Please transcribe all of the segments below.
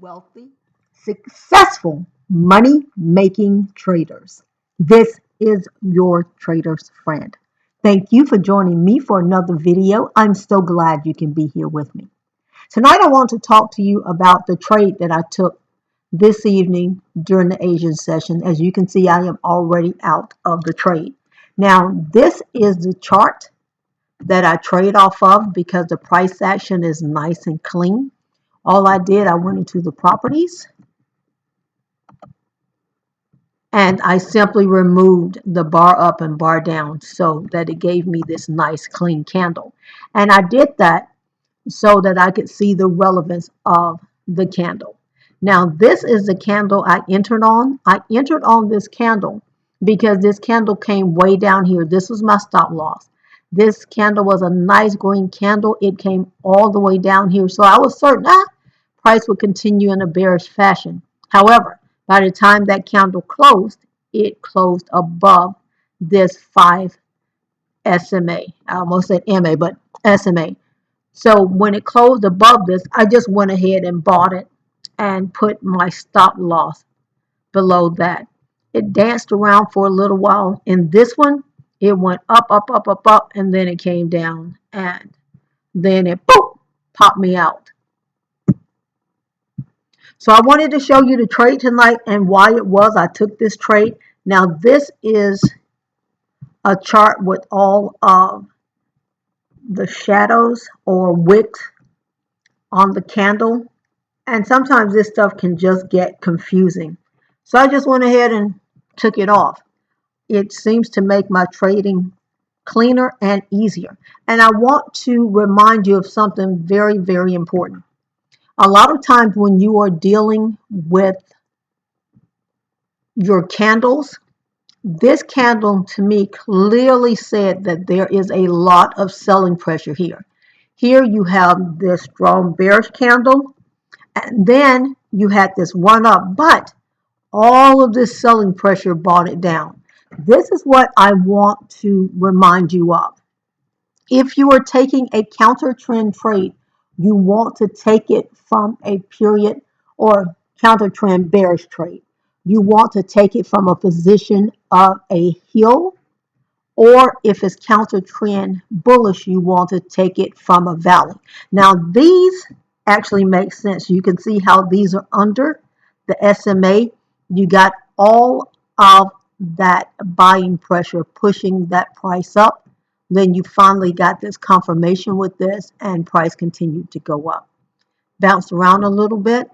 wealthy, successful, money-making traders. This is your trader's friend. Thank you for joining me for another video. I'm so glad you can be here with me. Tonight I want to talk to you about the trade that I took this evening during the Asian session. As you can see, I am already out of the trade. Now, this is the chart that I trade off of because the price action is nice and clean. All I did, I went into the properties and I simply removed the bar up and bar down so that it gave me this nice clean candle. And I did that so that I could see the relevance of the candle. Now, this is the candle I entered on. I entered on this candle because this candle came way down here. This was my stop loss. This candle was a nice green candle. It came all the way down here. So I was certain price would continue in a bearish fashion. However, by the time that candle closed, it closed above this 5 SMA. I almost said MA, but SMA. So when it closed above this, I just went ahead and bought it and put my stop loss below that. It danced around for a little while. In this one, it went up, up, up, up, up, and then it came down. And then it boop, popped me out. So I wanted to show you the trade tonight and why it was I took this trade. Now this is a chart with all of the shadows or wicks on the candle. And sometimes this stuff can just get confusing. So I just went ahead and took it off. It seems to make my trading cleaner and easier. And I want to remind you of something very, very important. A lot of times when you are dealing with your candles, this candle to me clearly said that there is a lot of selling pressure here. Here you have this strong bearish candle, and then you had this run up, but all of this selling pressure brought it down. This is what I want to remind you of. If you are taking a counter trend trade, you want to take it from a period or counter trend bearish trade. You want to take it from a position of a hill, or if it's counter trend bullish, you want to take it from a valley. Now, these actually make sense. You can see how these are under the SMA. You got all of that buying pressure pushing that price up. Then you finally got this confirmation with this, and price continued to go up. Bounced around a little bit,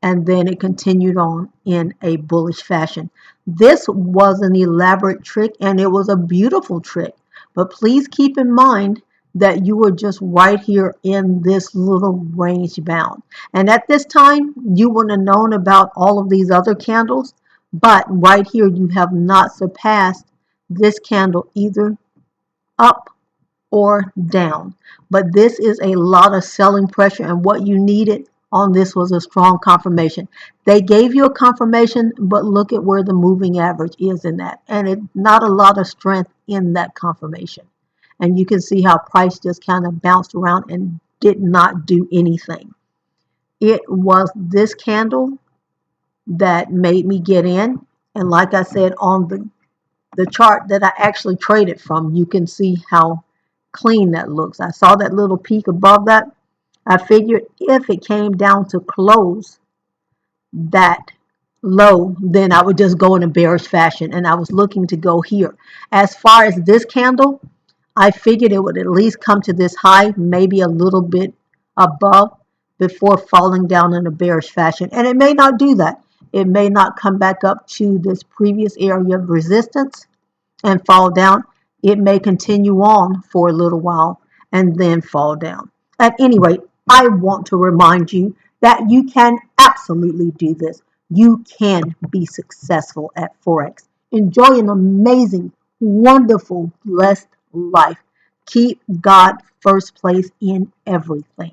and then it continued on in a bullish fashion. This was an elaborate trick, and it was a beautiful trick. But please keep in mind that you were just right here in this little range bound. And at this time, you wouldn't have known about all of these other candles, but right here you have not surpassed this candle either up or down. But this is a lot of selling pressure, and what you needed on this was a strong confirmation. They gave you a confirmation, but look at where the moving average is in that, and it's not a lot of strength in that confirmation. And you can see how price just kind of bounced around and did not do anything. It was this candle that made me get in, and like I said, on the chart that I actually traded from, you can see how clean that looks. I saw that little peak above that. I figured if it came down to close that low, then I would just go in a bearish fashion, and I was looking to go here. As far as this candle, I figured it would at least come to this high, maybe a little bit above, before falling down in a bearish fashion. And it may not do that. It may not come back up to this previous area of resistance and fall down. It may continue on for a little while and then fall down. At any rate, I want to remind you that you can absolutely do this. You can be successful at Forex. Enjoy an amazing, wonderful, blessed life. Keep God first place in everything.